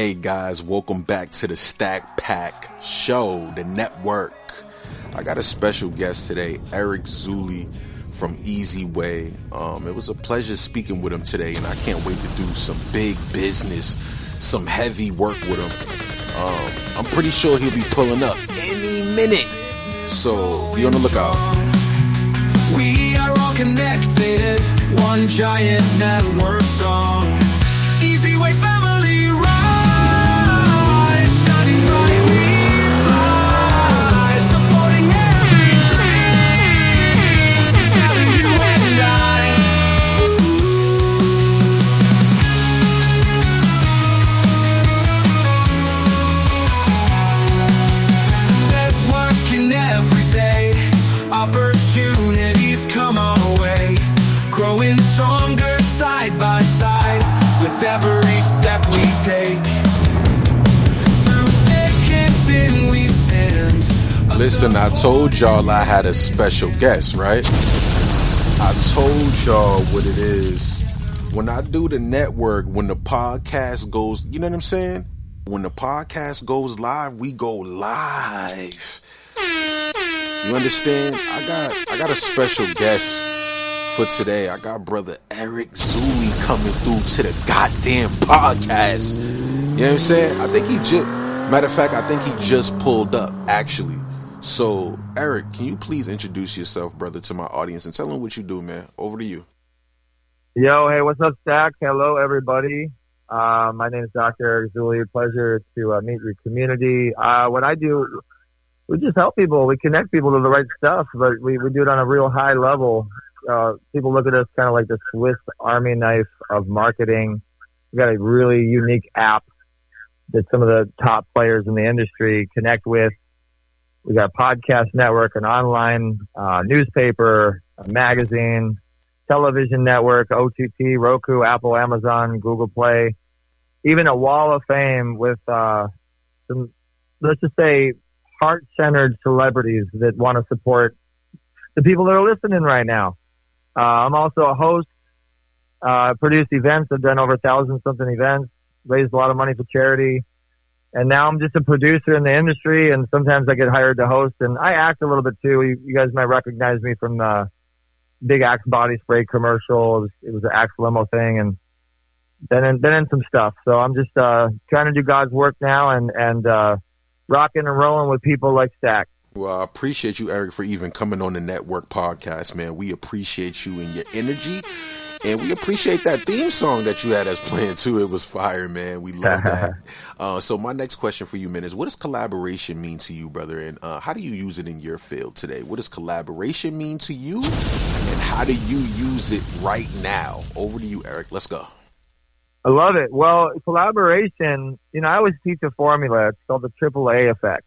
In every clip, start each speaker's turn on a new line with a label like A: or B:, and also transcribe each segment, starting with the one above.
A: Hey guys, welcome back to the Stack Pack Show, the network. I got a special guest today, Eric Zuley from eZWay. It was a pleasure speaking with him today, and I can't wait to do some big business, some heavy work with him. I'm pretty sure he'll be pulling up any minute, so be on the lookout.
B: We are all connected, one giant network song. eZWay family rise, shining bright we fly, supporting every dream, together you and I. Networking every day, opportunities come our way, growing stronger side by side with every step we take. Through thick and thin we stand.
A: Listen, I told y'all I had a special guest, right? I told y'all what it is. When I do the network, when the podcast goes, you know what I'm saying? When the podcast goes live, we go live. You understand? I got a special guest for today. I got brother Eric Zuley coming through to the goddamn podcast. You know what I'm saying? I think he just pulled up, actually. So, Eric, can you please introduce yourself, brother, to my audience and tell them what you do, man? Over to you.
C: Yo, hey, what's up, Stack? Hello, everybody. My name is Dr. Eric Zuley. Pleasure to meet your community. What I do, we just help people. We connect people to the right stuff, but we do it on a real high level. People look at us kind of like the Swiss Army knife of marketing. We got a really unique app that some of the top players in the industry connect with. We got a podcast network, an online newspaper, a magazine, television network, OTT, Roku, Apple, Amazon, Google Play, even a wall of fame with some, let's just say, heart-centered celebrities that want to support the people that are listening right now. I'm also a host, produced events. I've done over 1,000-something events, raised a lot of money for charity. And now I'm just a producer in the industry, and sometimes I get hired to host. And I act a little bit, too. You guys might recognize me from the big Axe body spray commercial. It was an Axe limo thing, and then in some stuff. So I'm just trying to do God's work now and rocking and rolling with people like Stack.
A: Well, I appreciate you, Eric, for even coming on the network podcast, man. We appreciate you and your energy. And we appreciate that theme song that you had us playing, too. It was fire, man. We love that. So my next question for you, man, is what does collaboration mean to you, brother? And how do you use it in your field today? What does collaboration mean to you? And how do you use it right now? Over to you, Eric. Let's go.
C: I love it. Well, collaboration, I always teach a formula. It's called the AAA effect.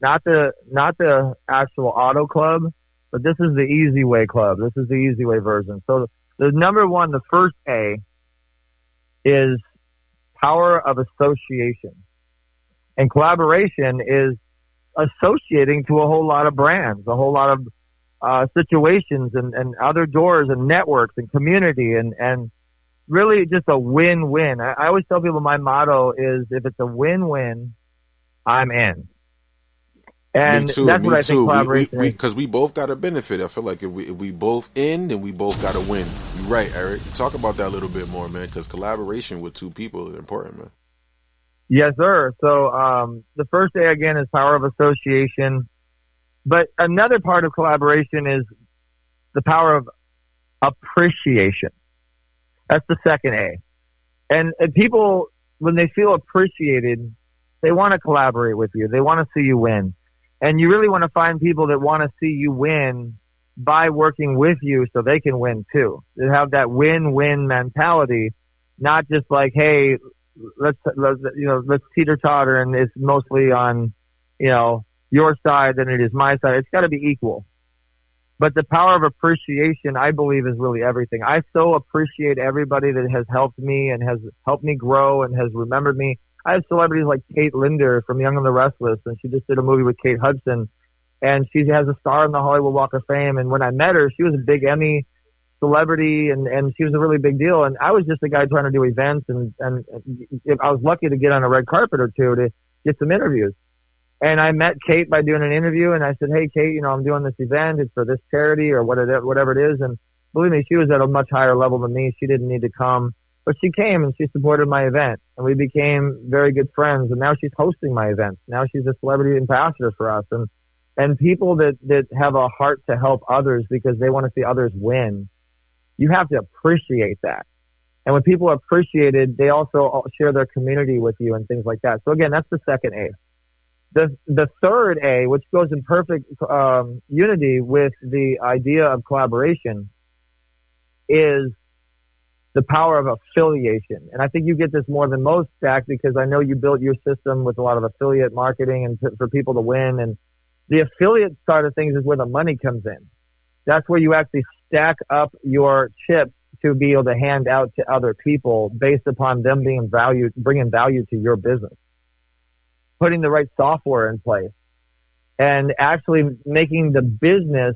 C: Not the actual auto club, but this is the eZWay club. This is the eZWay version. So the number one, the first A, is power of association. And collaboration is associating to a whole lot of brands, a whole lot of situations and other doors and networks and community and really just a win-win. I always tell people my motto is if it's a win-win, I'm in. And
A: me too.
C: That's what I think collaboration is.
A: Because we both got to benefit. I feel like if we both in, then we both got to win. You're right, Eric. Talk about that a little bit more, man, because collaboration with two people is important, man.
C: Yes, sir. So the first A, again, is power of association. But another part of collaboration is the power of appreciation. That's the second A. And people, when they feel appreciated, they want to collaborate with you. They want to see you win. And you really want to find people that want to see you win by working with you so they can win too. They have that win-win mentality, not just like, hey, let's teeter-totter and it's mostly on, your side than it is my side. It's got to be equal. But the power of appreciation, I believe, is really everything. I so appreciate everybody that has helped me and has helped me grow and has remembered me. I have celebrities like Kate Linder from Young and the Restless, and she just did a movie with Kate Hudson, and she has a star in the Hollywood Walk of Fame. And when I met her, she was a big Emmy celebrity, and she was a really big deal. And I was just a guy trying to do events, and I was lucky to get on a red carpet or two to get some interviews. And I met Kate by doing an interview, and I said, "Hey, Kate, you know, I'm doing this event. It's for this charity or whatever it is." And believe me, she was at a much higher level than me. She didn't need to come, but she came and she supported my event, and we became very good friends. And now she's hosting my events. Now she's a celebrity ambassador for us, and people that have a heart to help others because they want to see others win. You have to appreciate that. And when people are appreciated, they also share their community with you and things like that. So again, that's the second A. The third A, which goes in perfect unity with the idea of collaboration, is the power of affiliation. And I think you get this more than most, Stack, because I know you built your system with a lot of affiliate marketing and for people to win. And the affiliate side of things is where the money comes in. That's where you actually stack up your chips to be able to hand out to other people based upon them being valued, bringing value to your business. Putting the right software in place and actually making the business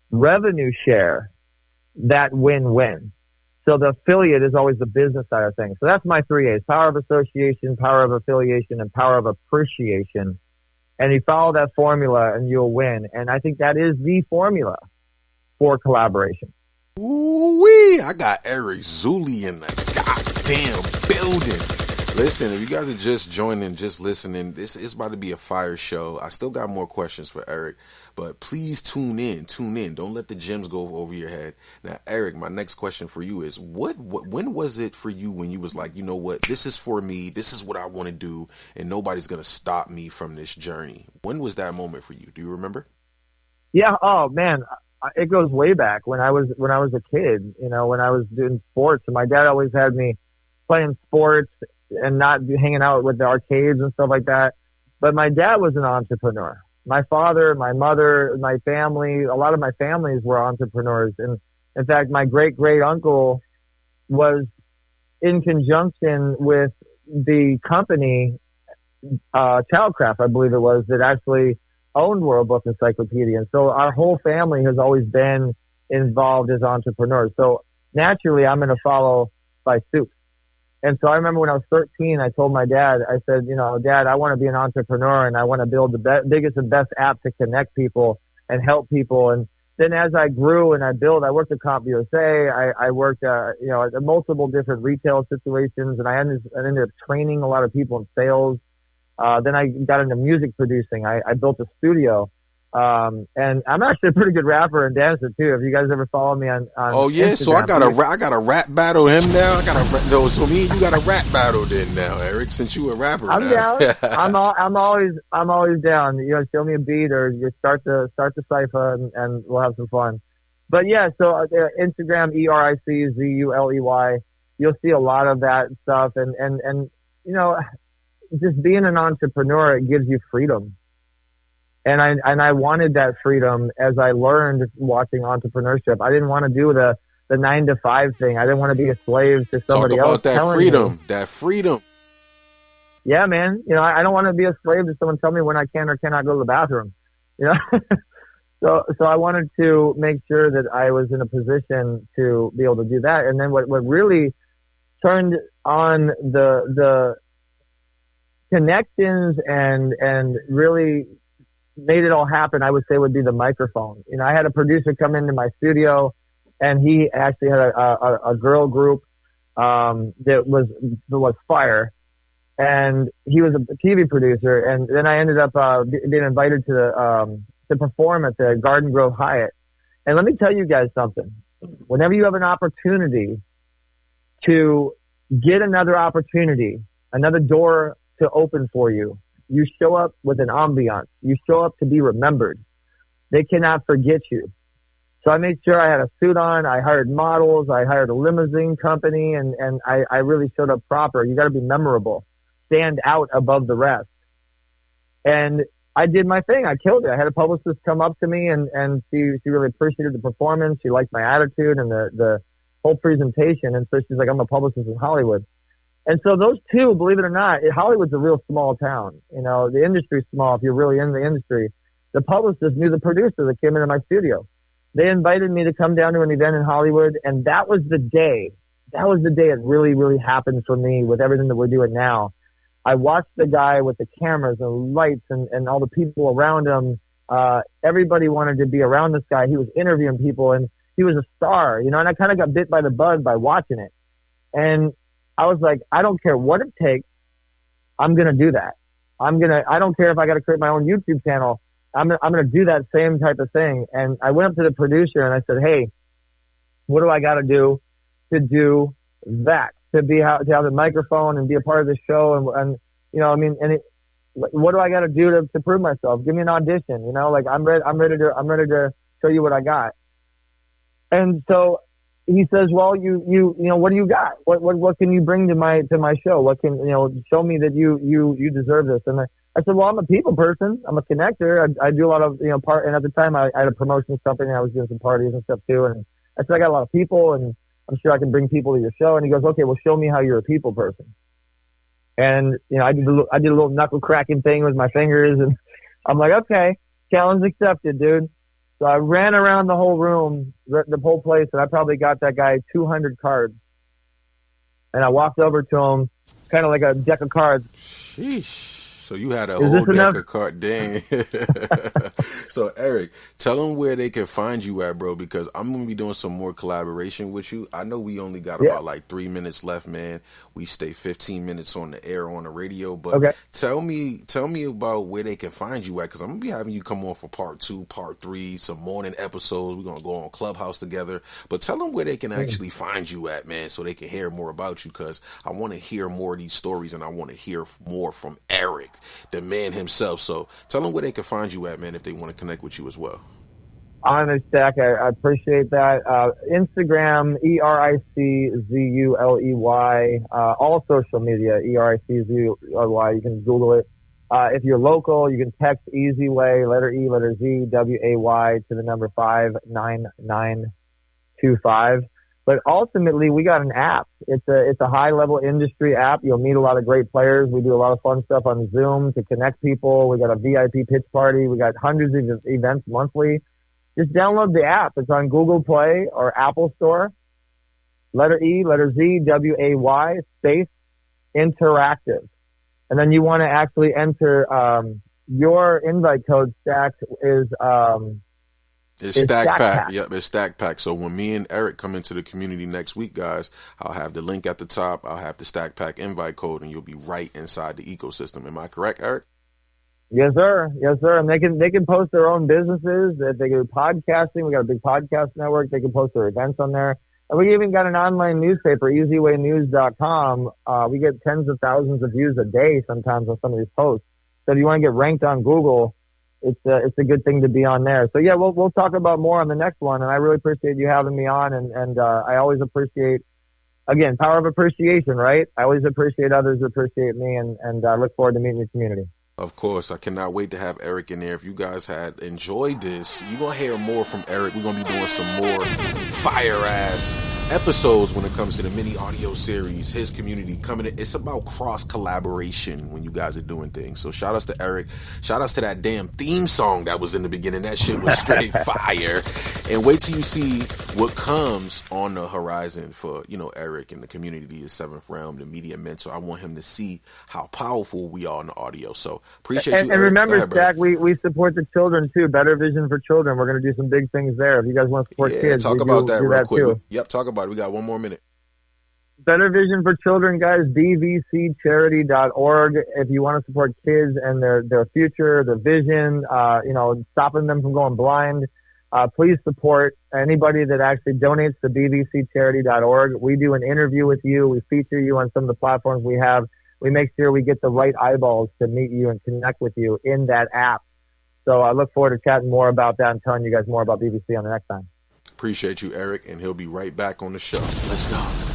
C: revenue share that win-win. So the affiliate is always the business side of things. So that's my 3 A's: power of association, power of affiliation, and power of appreciation. And you follow that formula and you'll win. And I think that is the formula for collaboration.
A: Ooh-wee! I got Eric Zuley in the goddamn building. Listen, if you guys are just joining, just listening, this is about to be a fire show. I still got more questions for Eric, but please tune in. Don't let the gems go over your head. Now, Eric, my next question for you is, when was it for you when you was like, you know what, this is for me, this is what I want to do, and nobody's going to stop me from this journey? When was that moment for you? Do you remember?
C: Yeah. Oh man, it goes way back when I was a kid, you know, when I was doing sports, and my dad always had me playing sports and not hanging out with the arcades and stuff like that. But my dad was an entrepreneur. My father, my mother, my family, a lot of my families were entrepreneurs. And in fact, my great uncle was in conjunction with the company, Childcraft, I believe it was, that actually owned World Book Encyclopedia. And so our whole family has always been involved as entrepreneurs. So naturally, I'm going to follow by suit. And so I remember when I was 13, I told my dad, I said, you know, Dad, I want to be an entrepreneur and I want to build the biggest and best app to connect people and help people. And then as I grew and I worked at CompUSA. I worked, at multiple different retail situations, and I ended up training a lot of people in sales. Then I got into music producing. I built a studio. And I'm actually a pretty good rapper and dancer too. If you guys ever follow me on
A: oh yeah, Instagram, so I got a rap battle him now. So me and you got a rap battle then now, Eric. Since you a rapper,
C: I'm
A: now.
C: down. I'm always down. You know, show me a beat or you start the cipher and we'll have some fun. But yeah, so Instagram EricZuley. You'll see a lot of that stuff, and you know, just being an entrepreneur, it gives you freedom. And I wanted that freedom as I learned watching entrepreneurship. I didn't want to do the 9-to-5 thing. I didn't want to be a slave to somebody else.
A: Talk about that freedom.
C: Yeah, man. You know, I don't want to be a slave to someone tell me when I can or cannot go to the bathroom. You know, so I wanted to make sure that I was in a position to be able to do that. And then what really turned on the connections and really made it all happen, I would say, would be the microphone. You know, I had a producer come into my studio, and he actually had a girl group that was fire, and he was a TV producer. And then I ended up being invited to perform at the Garden Grove Hyatt. And let me tell you guys something: whenever you have an opportunity to get another opportunity, another door to open for you, you show up with an ambiance. You show up to be remembered. They cannot forget you. So I made sure I had a suit on. I hired models. I hired a limousine company, and I really showed up proper. You got to be memorable. Stand out above the rest. And I did my thing. I killed it. I had a publicist come up to me, and she really appreciated the performance. She liked my attitude and the whole presentation. And so she's like, I'm a publicist in Hollywood. And so those two, believe it or not, Hollywood's a real small town. You know, the industry's small if you're really in the industry. The publicist knew the producer that came into my studio. they invited me to come down to an event in Hollywood, and that was the day. That was the day it really, really happened for me with everything that we're doing now. I watched the guy with the cameras and lights and all the people around him. Everybody wanted to be around this guy. He was interviewing people, and he was a star, and I kind of got bit by the bug by watching it. And I was like, I don't care what it takes. I'm going to do that. I don't care if I got to create my own YouTube channel. I'm going to do that same type of thing. And I went up to the producer and I said, hey, what do I got to do that? To have the microphone and be a part of the show. And what do I got to do to prove myself? Give me an audition, I'm ready to show you what I got. And so he says, well, you what do you got? What can you bring to my show? What can, show me that you deserve this? And I said, well, I'm a people person. I'm a connector. I do a lot of, and at the time I had a promotions company and I was doing some parties and stuff too. And I said, I got a lot of people and I'm sure I can bring people to your show. And he goes, okay, well, show me how you're a people person. And, I did a little knuckle cracking thing with my fingers and I'm like, okay, challenge accepted, dude. So I ran around the whole room, the whole place, and I probably got that guy 200 cards. And I walked over to him, kind of like a deck of cards.
A: Sheesh. So you had a whole deck of cards. Dang. So, Eric, tell them where they can find you at, bro, because I'm going to be doing some more collaboration with you. I know we only got about like 3 minutes left, man. We stay 15 minutes on the air on the radio. But tell me about where they can find you at, because I'm going to be having you come on for part 2, part 3, some morning episodes. We're going to go on Clubhouse together. But tell them where they can actually find you at, man, so they can hear more about you, because I want to hear more of these stories and I want to hear more from Eric, the man himself. So tell them where they can find you at, man, if they want to connect with you as well.
C: Honest, Zach, I appreciate that. Instagram, ERICZULEY, all social media, ERICZULEY. You can Google it. If you're local, you can text eZWay, letter E, letter Z, WAY to the number 59925. But ultimately, we got an app. It's a high-level industry app. You'll meet a lot of great players. We do a lot of fun stuff on Zoom to connect people. We got a VIP pitch party. We got hundreds of events monthly. Just download the app. It's on Google Play or Apple Store. Letter E, letter Z, WAY, space, interactive. And then you want to actually enter your invite code, Stack,
A: It's Stack Pack. Yep, it's Stack Pack. So when me and Eric come into the community next week, guys, I'll have the link at the top. I'll have the Stack Pack invite code, and you'll be right inside the ecosystem. Am I correct, Eric?
C: Yes, sir. Yes, sir. And they can post their own businesses. If they do podcasting, we got a big podcast network. They can post their events on there. And we even got an online newspaper, eZWaynews.com. We get tens of thousands of views a day sometimes on some of these posts. So if you want to get ranked on Google, it's a good thing to be on there. So yeah, we'll talk about more on the next one. And I really appreciate you having me on. And I always appreciate, again, power of appreciation, right? I always appreciate others appreciate me, and I look forward to meeting your community.
A: Of course, I cannot wait to have Eric in there. If you guys had enjoyed this, you're going to hear more from Eric. We're going to be doing some more fire-ass episodes when it comes to the mini audio series, his community coming in. It's about cross collaboration when you guys are doing things. So shout outs to Eric. Shout outs to that damn theme song that was in the beginning. That shit was straight fire. And wait till you see what comes on the horizon for, Eric and the community, his seventh realm, the media mentor. I want him to see how powerful we are in the audio. So appreciate you.
C: And remember, Zach, we support the children too. Better Vision for Children. We're going to do some big things there. If you guys want to support kids,
A: talk about that real quick.
C: Too.
A: Yep, talk about it. We got one more minute.
C: Better Vision for Children, guys, bvccharity.org. If you want to support kids and their future, their vision, stopping them from going blind, please support anybody that actually donates to bvccharity.org. We do an interview with you. We feature you on some of the platforms we have. We make sure we get the right eyeballs to meet you and connect with you in that app. So I look forward to chatting more about that and telling you guys more about BBC on the next time.
A: Appreciate you, Eric, and he'll be right back on the show. Let's go.